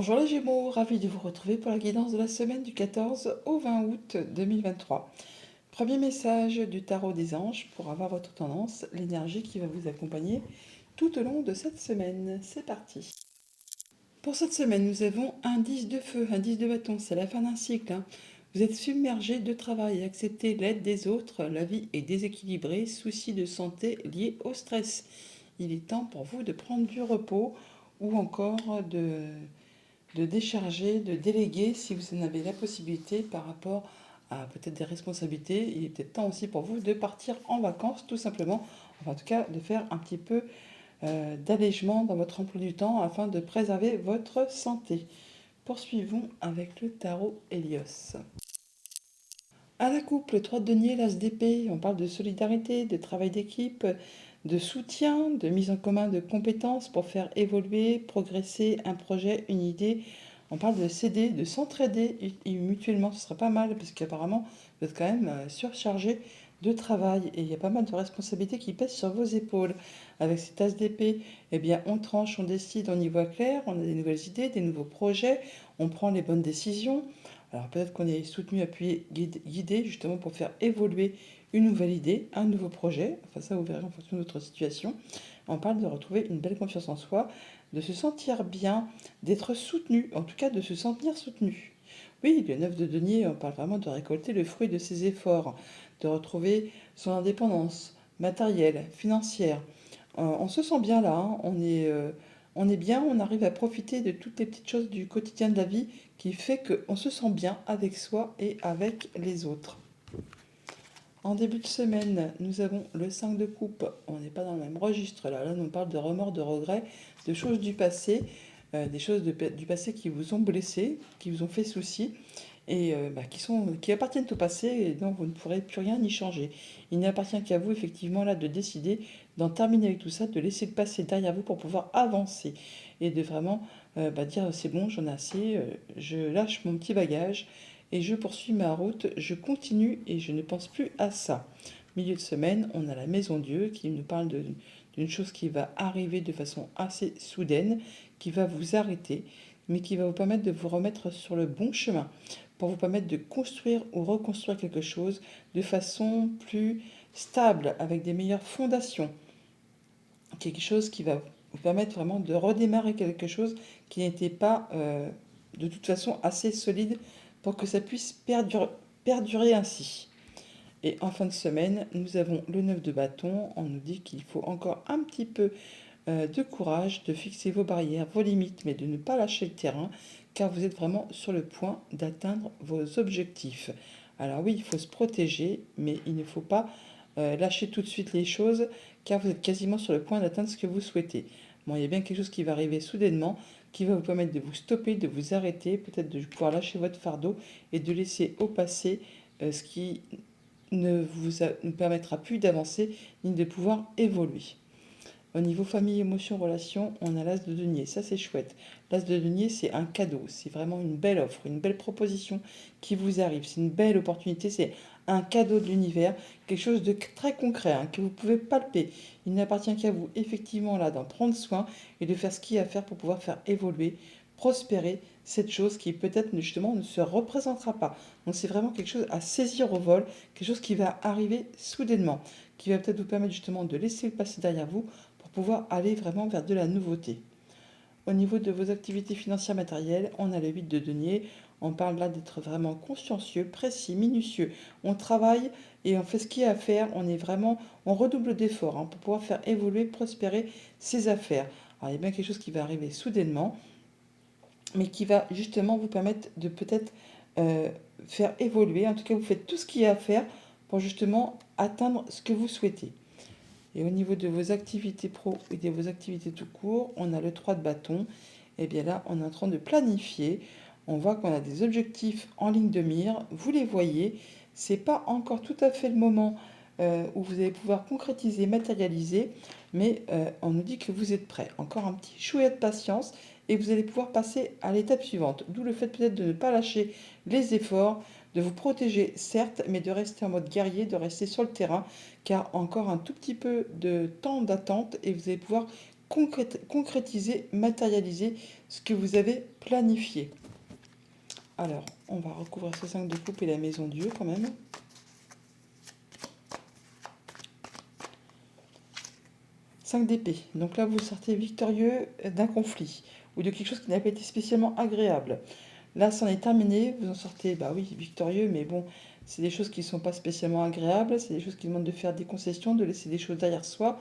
Bonjour les Gémeaux, ravi de vous retrouver pour la guidance de la semaine du 14 au 20 août 2023. Premier message du tarot des anges pour avoir votre tendance, l'énergie qui va vous accompagner tout au long de cette semaine. C'est parti. Pour cette semaine, nous avons un 10 de feu, un 10 de bâton, c'est la fin d'un cycle. Vous êtes submergé de travail, acceptez l'aide des autres, la vie est déséquilibrée, soucis de santé liés au stress. Il est temps pour vous de prendre du repos ou encore de décharger, de déléguer si vous en avez la possibilité par rapport à peut-être des responsabilités. Il est peut-être temps aussi pour vous de partir en vacances tout simplement, enfin, en tout cas de faire un petit peu d'allègement dans votre emploi du temps afin de préserver votre santé. Poursuivons avec le tarot Hélios. À la coupe, le 3 de denier, l'as d'épée, on parle de solidarité, de travail d'équipe, de soutien, de mise en commun de compétences pour faire évoluer, progresser un projet, une idée. On parle de s'aider, de s'entraider mutuellement, ce serait pas mal parce qu'apparemment vous êtes quand même surchargé de travail et il y a pas mal de responsabilités qui pèsent sur vos épaules. Avec cette as d'épée, eh bien on tranche, on décide, on y voit clair, on a des nouvelles idées, des nouveaux projets, on prend les bonnes décisions. Alors peut-être qu'on est soutenu, appuyé, guidé justement pour faire évoluer une nouvelle idée, un nouveau projet. Enfin ça, vous verrez en fonction de votre situation. On parle de retrouver une belle confiance en soi, de se sentir bien, d'être soutenu, en tout cas de se sentir soutenu. Oui, le 9 de denier, on parle vraiment de récolter le fruit de ses efforts, de retrouver son indépendance matérielle, financière. On se sent bien là, hein. On est bien, on arrive à profiter de toutes les petites choses du quotidien de la vie qui fait qu'on se sent bien avec soi et avec les autres. En début de semaine, nous avons le 5 de coupe. On n'est pas dans le même registre là. Là, on parle de remords, de regrets, de choses du passé, des choses du passé qui vous ont blessé, qui vous ont fait souci et qui appartiennent au passé et dont vous ne pourrez plus rien y changer. Il n'appartient qu'à vous effectivement là de décider d'en terminer avec tout ça, de laisser le passé derrière vous pour pouvoir avancer et de vraiment dire c'est bon, j'en ai assez, je lâche mon petit bagage et je poursuis ma route, je continue et je ne pense plus à ça. Milieu de semaine, on a la Maison Dieu qui nous parle d'une chose qui va arriver de façon assez soudaine, qui va vous arrêter, mais qui va vous permettre de vous remettre sur le bon chemin, pour vous permettre de construire ou reconstruire quelque chose de façon plus stable, avec des meilleures fondations. Quelque chose qui va vous permettre vraiment de redémarrer quelque chose qui n'était pas de toute façon assez solide pour que ça puisse perdurer ainsi. Et en fin de semaine, nous avons le 9 de bâton. On nous dit qu'il faut encore un petit peu de courage, de fixer vos barrières, vos limites, mais de ne pas lâcher le terrain, car vous êtes vraiment sur le point d'atteindre vos objectifs. Alors oui, il faut se protéger, mais il ne faut pas lâcher tout de suite les choses, car vous êtes quasiment sur le point d'atteindre ce que vous souhaitez. Bon, il y a bien quelque chose qui va arriver soudainement, qui va vous permettre de vous stopper, de vous arrêter, peut-être de pouvoir lâcher votre fardeau et de laisser au passé ce qui ne permettra plus d'avancer ni de pouvoir évoluer. Au niveau famille, émotion, relation, on a l'as de denier. Ça, c'est chouette. L'as de denier, c'est un cadeau. C'est vraiment une belle offre, une belle proposition qui vous arrive. C'est une belle opportunité. C'est un cadeau de l'univers. Quelque chose de très concret, hein, que vous pouvez palper. Il n'appartient qu'à vous, effectivement, là, d'en prendre soin et de faire ce qu'il y a à faire pour pouvoir faire évoluer, prospérer cette chose qui, peut-être, justement, ne se représentera pas. Donc, c'est vraiment quelque chose à saisir au vol. Quelque chose qui va arriver soudainement. Qui va peut-être vous permettre, justement, de laisser le passé derrière vous pour pouvoir aller vraiment vers de la nouveauté. Au niveau de vos activités financières matérielles, on a le 8 de denier. On parle là d'être vraiment consciencieux, précis, minutieux. On travaille et on fait ce qu'il y a à faire. On redouble d'efforts pour pouvoir faire évoluer, prospérer ses affaires. Alors il y a bien quelque chose qui va arriver soudainement, mais qui va justement vous permettre de peut-être euh, faire évoluer. En tout cas, vous faites tout ce qu'il y a à faire pour justement atteindre ce que vous souhaitez. Et au niveau de vos activités pro et de vos activités tout court, on a le 3 de bâton. Et bien là, on est en train de planifier. On voit qu'on a des objectifs en ligne de mire. Vous les voyez. C'est pas encore tout à fait le moment où vous allez pouvoir concrétiser, matérialiser, mais on nous dit que vous êtes prêts. Encore un petit chouïa de patience et vous allez pouvoir passer à l'étape suivante. D'où le fait peut-être de ne pas lâcher les efforts, de vous protéger certes, mais de rester en mode guerrier, de rester sur le terrain, car encore un tout petit peu de temps d'attente et vous allez pouvoir concrétiser, matérialiser ce que vous avez planifier. Alors, on va recouvrir ce 5 de coupe et la maison Dieu quand même. Cinq d'épée. Donc là, vous sortez victorieux d'un conflit ou de quelque chose qui n'a pas été spécialement agréable. Là, c'en est terminé. Vous en sortez, bah oui, victorieux, mais bon, c'est des choses qui ne sont pas spécialement agréables. C'est des choses qui demandent de faire des concessions, de laisser des choses derrière soi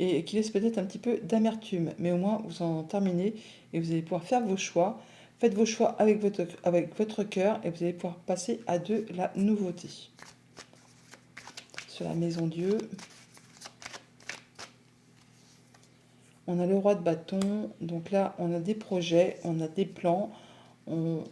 et qui laissent peut-être un petit peu d'amertume. Mais au moins, vous en terminez et vous allez pouvoir faire vos choix. Faites vos choix avec votre cœur et vous allez pouvoir passer à de la nouveauté. Sur la maison Dieu, on a le roi de bâton. Donc là, on a des projets, on a des plans. On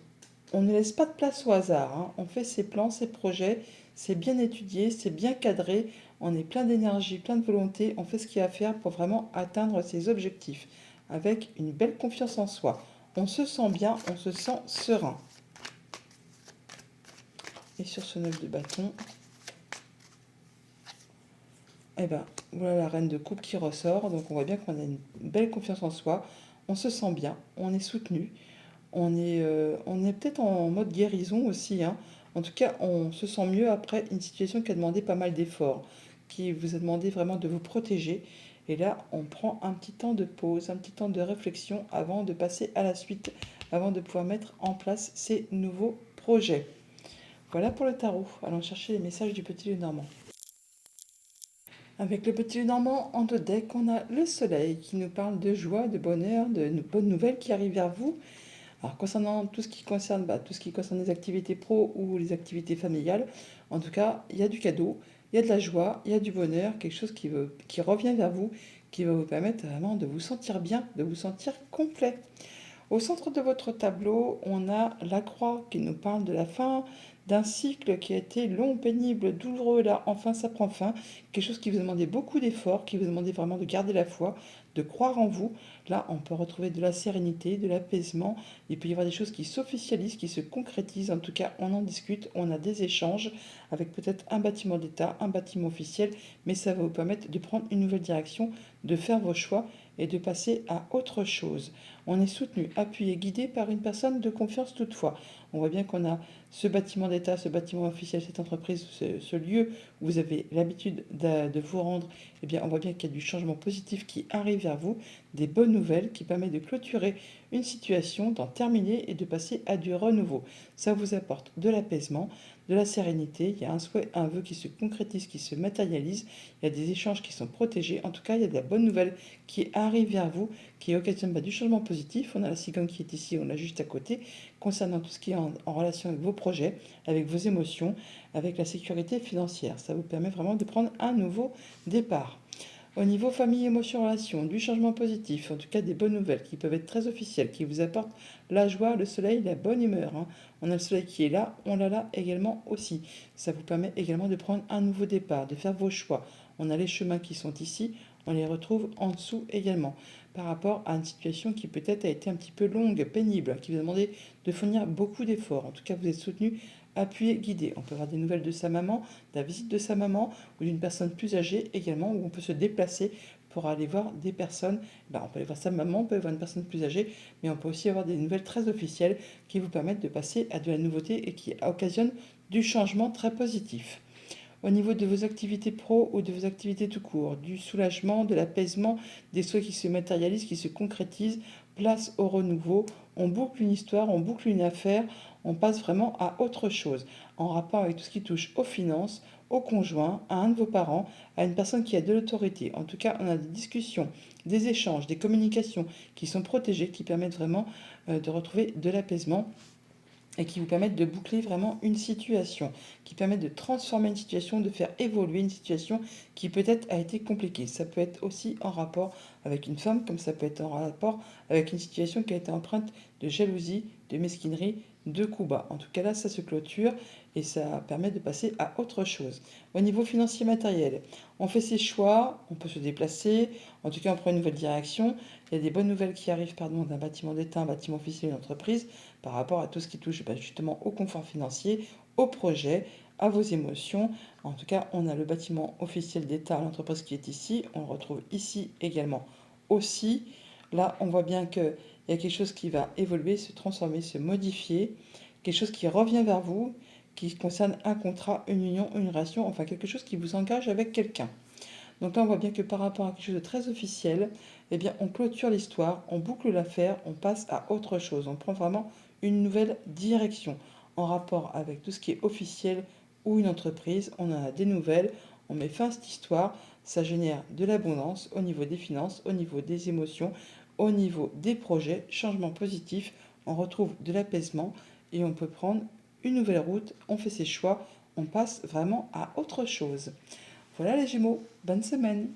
ne laisse pas de place au hasard, hein. On fait ses plans, ses projets. C'est bien étudié, c'est bien cadré. On est plein d'énergie, plein de volonté. On fait ce qu'il y a à faire pour vraiment atteindre ses objectifs avec une belle confiance en soi. On se sent bien, on se sent serein. Et sur ce 9 de bâton, eh ben, voilà la reine de coupe qui ressort. Donc on voit bien qu'on a une belle confiance en soi. On se sent bien, on est soutenu. On est peut-être en mode guérison aussi, hein. En tout cas, on se sent mieux après une situation qui a demandé pas mal d'efforts, qui vous a demandé vraiment de vous protéger. Et là, on prend un petit temps de pause, un petit temps de réflexion avant de passer à la suite, avant de pouvoir mettre en place ces nouveaux projets. Voilà pour le tarot. Allons chercher les messages du petit Lenormand. Avec le petit Lenormand en deux decks, on a le soleil qui nous parle de joie, de bonheur, de bonnes nouvelles qui arrivent vers vous. Alors concernant tout ce qui concerne, tout ce qui concerne les activités pro ou les activités familiales, en tout cas, il y a du cadeau, il y a de la joie, il y a du bonheur, quelque chose qui revient vers vous, qui va vous permettre vraiment de vous sentir bien, de vous sentir complet. Au centre de votre tableau, on a la croix qui nous parle de la fin d'un cycle qui a été long, pénible, douloureux. Là, enfin, ça prend fin. Quelque chose qui vous demandait beaucoup d'efforts, qui vous demandait vraiment de garder la foi, de croire en vous. Là, on peut retrouver de la sérénité, de l'apaisement. Il peut y avoir des choses qui s'officialisent, qui se concrétisent. En tout cas, on en discute, on a des échanges avec peut-être un bâtiment d'État, un bâtiment officiel, mais ça va vous permettre de prendre une nouvelle direction, de faire vos choix et de passer à autre chose. On est soutenu, appuyé, guidé par une personne de confiance toutefois. On voit bien qu'on a ce bâtiment d'État, ce bâtiment officiel, cette entreprise, ce lieu où vous avez l'habitude de vous rendre. Eh bien, on voit bien qu'il y a du changement positif qui arrive vers vous, des bonnes nouvelles qui permettent de clôturer une situation, d'en terminer et de passer à du renouveau. Ça vous apporte de l'apaisement, de la sérénité. Il y a un souhait, un vœu qui se concrétise, qui se matérialise. Il y a des échanges qui sont protégés. En tout cas, il y a de la bonne nouvelle qui arrive vers vous, qui occasionne du changement positif. On a la cigogne qui est ici, on l'a juste à côté, concernant tout ce qui est en relation avec vos projets, avec vos émotions, avec la sécurité financière. Ça vous permet vraiment de prendre un nouveau départ. Au niveau famille, émotion, relation, du changement positif, en tout cas des bonnes nouvelles qui peuvent être très officielles, qui vous apportent la joie, le soleil, la bonne humeur, hein. On a le soleil qui est là, on l'a là également aussi. Ça vous permet également de prendre un nouveau départ, de faire vos choix. On a les chemins qui sont ici, on les retrouve en dessous également. Par rapport à une situation qui peut-être a été un petit peu longue, pénible, qui vous a demandé de fournir beaucoup d'efforts. En tout cas, vous êtes soutenu, appuyé, guidé. On peut avoir des nouvelles de sa maman, de la visite de sa maman ou d'une personne plus âgée également, où on peut se déplacer pour aller voir des personnes. On peut aller voir sa maman, on peut aller voir une personne plus âgée, mais on peut aussi avoir des nouvelles très officielles qui vous permettent de passer à de la nouveauté et qui occasionnent du changement très positif. Au niveau de vos activités pro ou de vos activités tout court, du soulagement, de l'apaisement, des souhaits qui se matérialisent, qui se concrétisent, place au renouveau, on boucle une histoire, on boucle une affaire, on passe vraiment à autre chose, en rapport avec tout ce qui touche aux finances, au conjoint, à un de vos parents, à une personne qui a de l'autorité. En tout cas, on a des discussions, des échanges, des communications qui sont protégées, qui permettent vraiment de retrouver de l'apaisement et qui vous permettent de boucler vraiment une situation, qui permettent de transformer une situation, de faire évoluer une situation qui peut-être a été compliquée. Ça peut être aussi en rapport avec une femme, comme ça peut être en rapport avec une situation qui a été empreinte de jalousie, de mesquinerie, de coups bas. En tout cas là, ça se clôture et ça permet de passer à autre chose. Au niveau financier matériel, on fait ses choix, on peut se déplacer, en tout cas on prend une nouvelle direction. Il y a des bonnes nouvelles qui arrivent d'un bâtiment d'État, un bâtiment officiel, une entreprise, par rapport à tout ce qui touche justement au confort financier, au projet, à vos émotions. En tout cas, on a le bâtiment officiel d'État, l'entreprise qui est ici. On le retrouve ici également aussi. Là, on voit bien qu'il Il y a quelque chose qui va évoluer, se transformer, se modifier, quelque chose qui revient vers vous, qui concerne un contrat, une union, une relation, enfin quelque chose qui vous engage avec quelqu'un. Donc là, on voit bien que par rapport à quelque chose de très officiel, eh bien, on clôture l'histoire, on boucle l'affaire, on passe à autre chose. On prend vraiment une nouvelle direction en rapport avec tout ce qui est officiel ou une entreprise. On en a des nouvelles, on met fin à cette histoire, ça génère de l'abondance au niveau des finances, au niveau des émotions, au niveau des projets, changement positif, on retrouve de l'apaisement et on peut prendre une nouvelle route, on fait ses choix, on passe vraiment à autre chose. Voilà les Gémeaux, bonne semaine.